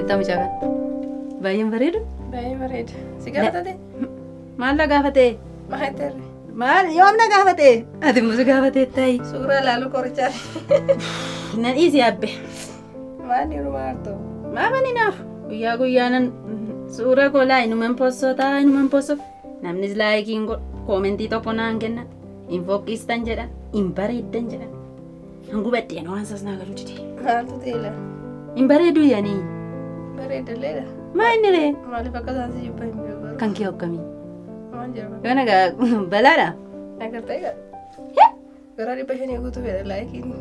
beektaa mucaa kana? Baay'een bareedu? Baay'ee bareeda. Si gaafatate? Maal na gaafatee? Maal ta'e? Maal yoom na gaafatee? Ati musu gaafatee ta'i. Suuraa laaluu qorichaa. Nan dhiisi yaabbe. Maal ni rumaa hartoo? Maafani naaf guyyaa guyyaanan suura kolaa inuman poossotaa inuman poosso namnis laayikiin koomentii tokko naan kennan hin foqqistan jedhan hin bareeddan jedhan hangubadheen waan sasnaa galuu dide. Maaltu teela? Hin bareedu yaanii. Bareedalleedha. Maa inni ree? Maaliif akka isaan si jibba hin beeku? Kan kee hokkamii? Maal jedhama? Yoo nagaa balaadha? Agartee gaa? Garaa 500 guutuu fedha laayikiin.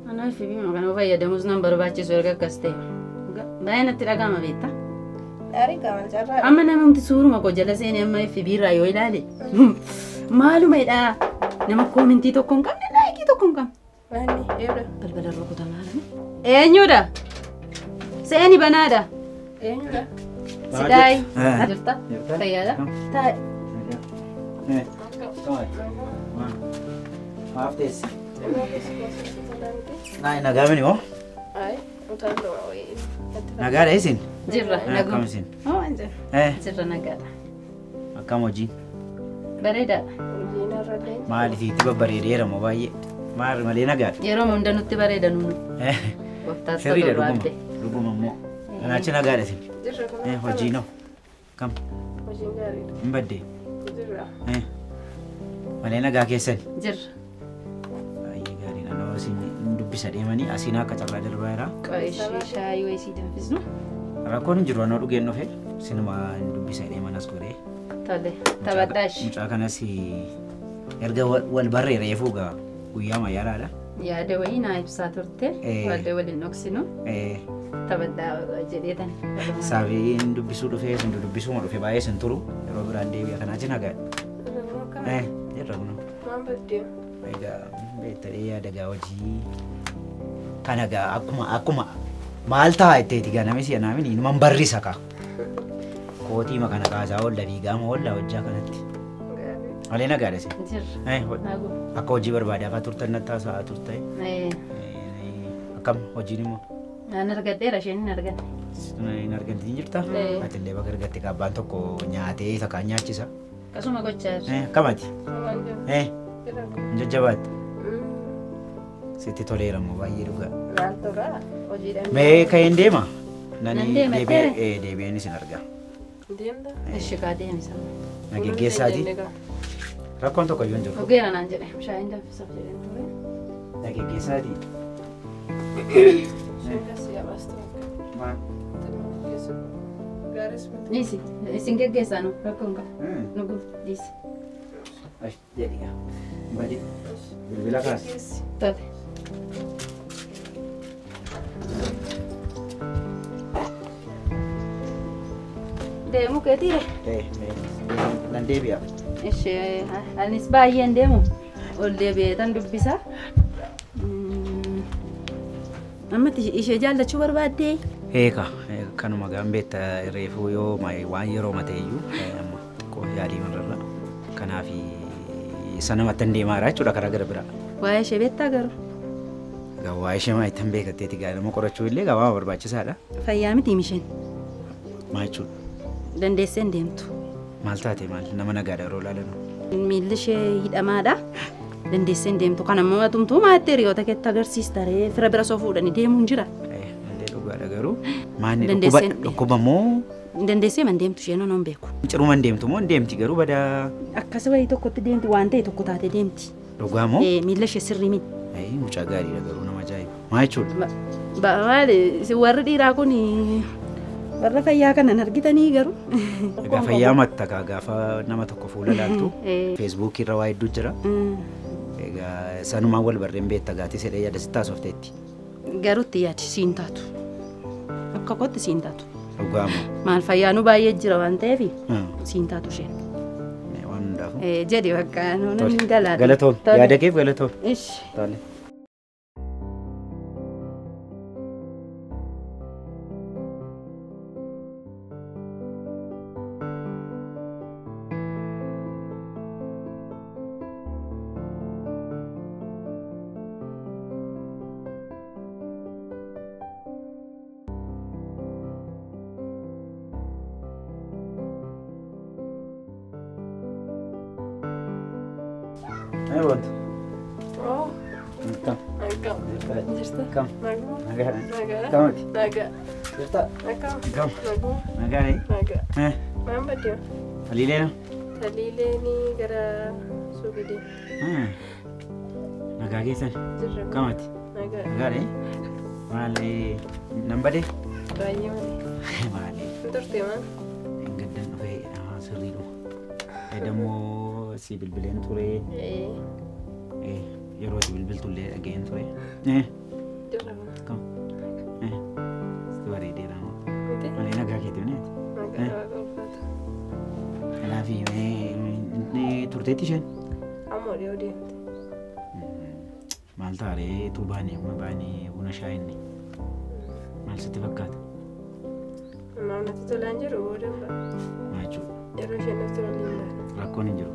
Anaa fi bima kana fayyadamuus nan barbaachisu erga akkas ta'e. Baay'ee natti dhaga'ama beektaa? Gaarii qaamaan carraa. Amma namni suuruma koo jala seenee amma fi biirraa yoo ilaale maaluma jedhaa nama koomentii tokko hin qabne laayikii tokko hin qabne. Maanni eebda? Balbala rukutamaa lama. Eenyudha? Seeni banaadha. Eenyudha? Sidaayi. Jirta? Fayyaadha? Taa'e. Maaf teessi. Nagaa mini moo? Ayi, utaaloo wayii. Nagaadha isin? Jirra. Akkam isin? Jirra nagaadha. Akkam hojii? Bareedaadha. Hojiin irra Maaliif itti babbareedeera moo baay'ee? Maal malee nagaadha? Yeroo hunda nutti bareeda nunu. Waftaas Sirriidha ta'uu baabbe. dhuguma immoo. Kanaachi nagaadha isin? Jirra kun. Hojii noo? Kam? Hojiin gaariidha. Hin baddee? Jirra. Malee nagaa keessan? Jirra. Baay'ee gaariidha. Nama isin dubbisa deemanii asiin akka carraa darbaa jira. Qo'ishee shaayii wayisii danfisnu. Rakkoon hin jiru anoo dhugeen dhufe sinuma dubbisa deeman as godhee. Tole. Taphadhaash. Mucaa kanas erga wal barree reefuu gaa guyyaa mayyaaraadha. Yaada wayii naa ibsaa turte. Wallee waliin dhoksinu. Taphadhaa jedheetan. Saafiin dubbisuu dhufee sin dubbisuma dhufe baay'ee sin turu yeroo biraan deebi'a kanaachi nagaadha. Jirra kun. Maan baddee? Egaa beektadhee yaada gaa hojii kana gaa akkuma maal ta'a itteeti gaa namni si'a naamin inuman barrisa kaa. Kootii makana kaasaa oolla fiigaama oolla hojjaa kanatti. Malee nagaadha si. Jirra. Akka hojii barbaadaa turtan natti haasa'aa turte. Akkam hojiin immoo? Naan argadheera isheen hin arganne. Hin argantiin jirta? Ati illee bakka argatte abbaan tokko nyaatee isa kaan nyaachisa. Akkasuma gochaa jirra. Akkamati? Maal jedhu? Hin jajjabaatti? Sitti toleera moo baay'ee dhugaa? Maal toraa? Hojiidhaan. Mee ka'een deema? Nan deema, Deebi'een isin argaa. Deemta? Ishi kaa deemisa. Nageggeessaati? Rakkoon tokko iyyuu hin jiru. Ogeera naan jedhe. Shaayiin danfisaaf jedheen ture. Nageggeessaati? Shingas yaabaas ta'u. Maal? Gaaris miti. Dhiisi. Isin geggeessaa nu rakkoon qaba. Nu guutu dhiisi. Ash jedhi gaa. Badi. Bilbila kaasi. Tole. Deemu keetiire. Nan deebi'a. Ishee anis baay'een deemu. Ol deebi'eetan dubbisa. Ammatti ishee jaallachuu barbaaddee? Eeka kanuma gaan beekta reefuu yoo waan yeroo mateeyyuu amma xiqqoo yaadii mararra. Kanaaf sanamatti hin deemaara jechuudha karaa gara biraa. Waa'ee ishee beektaa garuu? Egaa waa'ee ishee maa ittiin beekatteeti gaa nama qorachuu illee gaa waan barbaachisaadha. Fayyaa miti misheen. Maa jechuudha? Dandeessee hin deemtu. Maal taate maal nama nagaadha yeroo ilaalanu? Miilli ishee hidhamaadha. Dandeessee hin deemtu. Kan ammoo atumtuu maatii hiriyoota keetti agarsiista ree fira bira soo fuudhanii deemuun jira. Illee dhugaadha garuu maanni dhukkuba moo? Dandeessee man deemtu isheen onoon beeku. Ciruma hin deemtu moo hin deemti garuu badaa? Akkas wayii tokkotti deemti waan ta'e tokko taate deemti. Dhugaa moo? Miilla ishee sirrii miti. Mucaa gaariidha garuu nama ajaa'iba. Maa jechuudha? Maali warri dhiiraa kun warra fayyaa kanan argitanii garuu. Egaa fayyaa mattakaa gaafa nama tokko fuula laaltu feesbuukii irra waa hedduu jira. Egaa sanumaan wal barreen beekta gaatii sedhee yaada sitti haasofteetti. Garuutti yaadi siin taatu. Akka kootti siin taatu. Dhugaa moo? Maal fayyaanuu baay'ee jira waan ta'eef siin taatu isheen. Waan hundaafuu. Jedhi bakka nuun galaadha. Galatoon yaada keef galatoon. Ishi. Tole. wantu. Oh, Kam. agak. Jirta. Kam. Naga. Nagaa. Naga. Kamati. Naga. Jirta. Naga. Kam. Naga. Nagaa ni. Naga. Eh. Maam baddiyo. Haliilee. Taliileeni gara suuqidii. Nagaa keessan. Jirra. Kamati. Naga. Nagaa ni. Maali nan badee? Baay'ee malee. Maali? Turte maa? Hin gaddan dhufee sirriidhuma. Dammoo si bilbileen ture. Yeroo si bilbiltullee dhageen ture. Jirra. Kam. Sitti bareedeera. Miti? Malee nagaa keetii ni. Naga waaqa uffata. Kanaaf turteetti isheen? Ammoo dhiyoo deemte. Maal taaree utuu baanii amma baanii buna shaayinni. Maal sitti fakkaata? Maam natti tolaan jiru boodan ba'a. Maal jechuudha? Yeroo isheen natti tolan hin baane. Rakkoon hin jiru.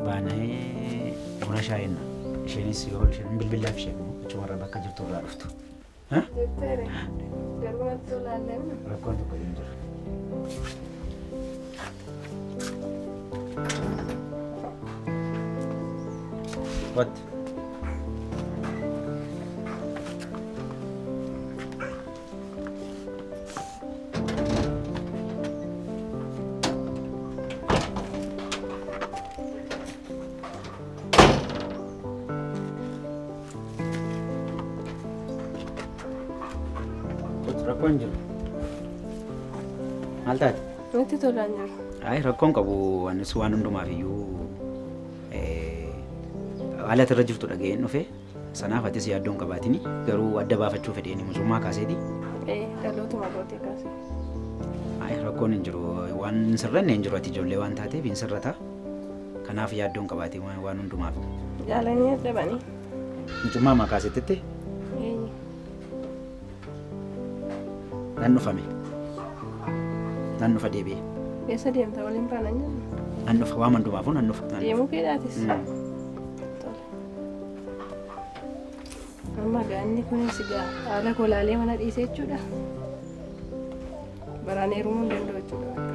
Baanee buna shaayinna. Isheenis yoo isheen bilbilaaf ishee achumarra bakka jirtu irraa dhuftu. Jetteere. Garuu natti tolaan lemma. Rakkoon tokko hin jiru. What? Rakkoon jiru. Maal taate? Natti tolaan jiru. Rakkoon qabu anis waan hundumaaf iyyuu haala irra jirtu dhaga'een dhufe sanaaf atis yaaddoon qabaatini garuu adda baafachuu fedheeni musummaa kaaseeti. Dhalootuma kootee kaase. Rakkoon hin jiru waan sirranne hin jiru ati ijoollee waan taateef hin sirrata kanaaf yaaddoon qabaate waan hundumaaf. Jaalanii adda banii. Musummaa maa kaasetti nan dhufame. Nan dhufa deebi'e. Eessa deemta waliin baanaan jennu? Nan dhufa waan hundumaafuu nan dhufa. Deemuu keedhaatis. Amma gaanni kunis egaa haala kolaalee mana dhiisee jechuudha. Baraan heerumuu hin danda'u jechuudha.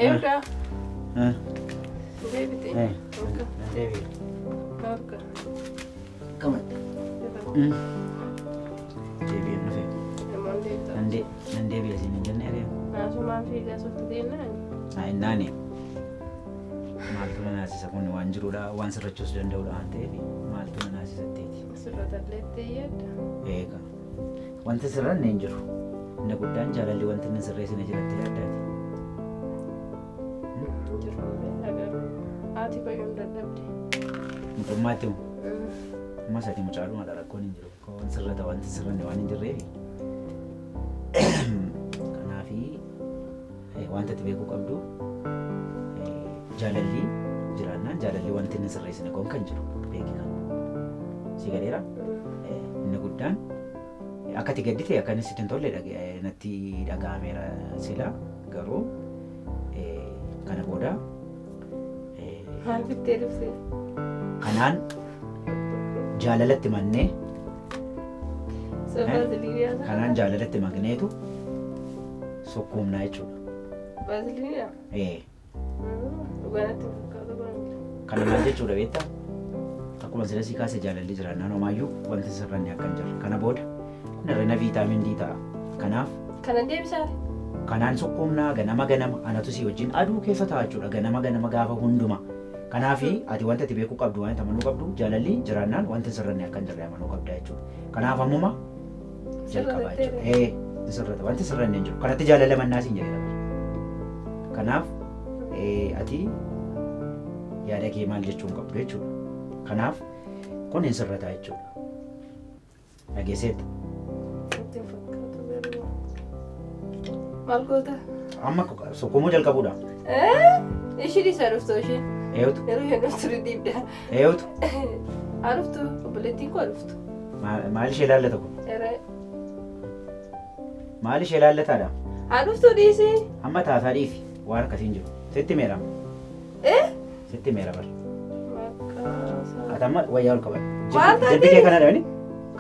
Udah. Deebite. Deebi'e. Marga. Kamatti. Deebi'een dhufe. Emang deebita. Nan deebi'e siin hin jenne adeemu. Naasumaan fiigaa softi deennaan. Innaani. Maaltu na naasisa kun waan jiruudha waan sirrachuus danda'uudha waan ta'eef maaltu na naasisatteeti. Sirratalleettee yaadda. Eega. Wanti sirranne hin jiru. Inni guddaan jaalalli wanti inni sirreessine jiratti yaaddaati. Ati baay'ee dadhabde. Mucummaatti mu. Ammas ati mucaalumaadha rakkoon hin jiru. Koon sirrata wanti sirranne waan hin jirreefi. Kanaafi wanta ati beekuu qabdu jaalalli jiraannaan jaalalli wanti inni sirreessine koon kan jiru beeki kan. Si galeera? Inni guddaan akka ati gaddite akka inni sitti hin tolle natti dhaga'ameera sila garuu kana booda maal bittee dhufte? Kanaan jaalalatti mannee kanaan jaalalatti magneetu sokkuumnaa jechuudha. Baaziliinaa? Dhugaanatti fakkaatu baanjira. Kana maal jechuudha beektaa? Akkuma sila si kaase jaalalli jiraannaan homaayyuu wanti sirranne akka hin jirre. Kana booda kun irrina viitaamin D ta'a. Kanaaf kanan deebisaati? kanaan sokkuumnaa ganama anatu si wajjin aduu keessa ta'a jechuudha. Ganama gaafa hunduma. Kanaafi ati wanta ati beekuu qabdu waan itti amanuu qabdu jaalalli jiraannaan wanti sirranne akka hin jirre amanuu qabda jechuudha. Kanaaf ammuma jalqabaa jechuudha. Sirrata wanti sirranne hin jiru. Kanatti jaalala mannaas hin jedhama. Kanaaf ati yaada kee maal jechuun qabdu jechuudha. Kanaaf kun hin sirrata jechuudha. Dhageesseetta. Maal goota? Amma sokkuumuu jalqabuudha. Ishii dhiisaa dhuftoo ishee? Eeyutu. Yeroo isheen dhuftu diibda. Eeyutu. Haa dhuftu obboleettiin koo dhuftu. Maal ishee laallata kun? Eree. Maal ishee laallataadha? Haa dhuftu dhiisii. Amma taataa dhiifi waan akkasiin jiru. Sitti meera. Sitti meera bar. Atamma wayyaa ol qaban. Jilbi kee kanadha inni?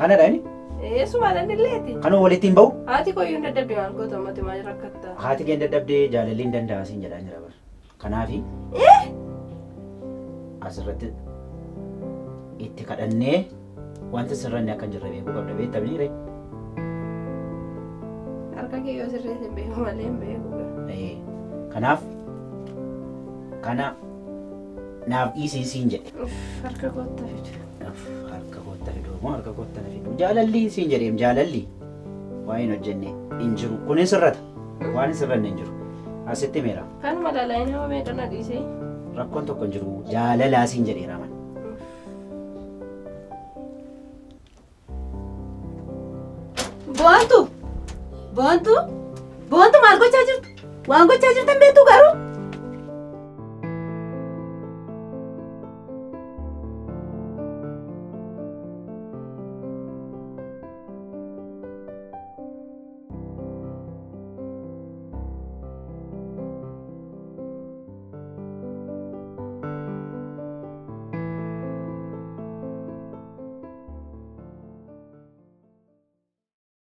Kanadha inni? Eessumaa dandilleeti. Kanuu walitti hin bahu? Haati koyyuu hin dadhabde maal goota ummati maal rakkattaa. Haati kee hin dadhabdee jaalalli hin danda'a siin jedhaan jira bar. Kanaafi asirratti itti kadhannee wanta sirranne akka hin jirre beekuu qabda beektamni ree. Harka kee yoo sirreesse hin beeku malee hin beeku. Kanaaf kana naaf dhiisii siin jedhe. Harka kootta fidu. Harka kootta fidu moo harka kootta na fidu jaalalli siin jedheem jaalalli waa hin hojjenne hin jiru kunin sirrata waan hin sirranne hin jiru asitti meera. Kanuma lalaa'ee nama meeqana dhiisee. Rakkoon tokko hin jiru jaalalaa siin jedheera man. Boontu maal gochaa jirtu? Waan gochaa jirtan beektu garuu?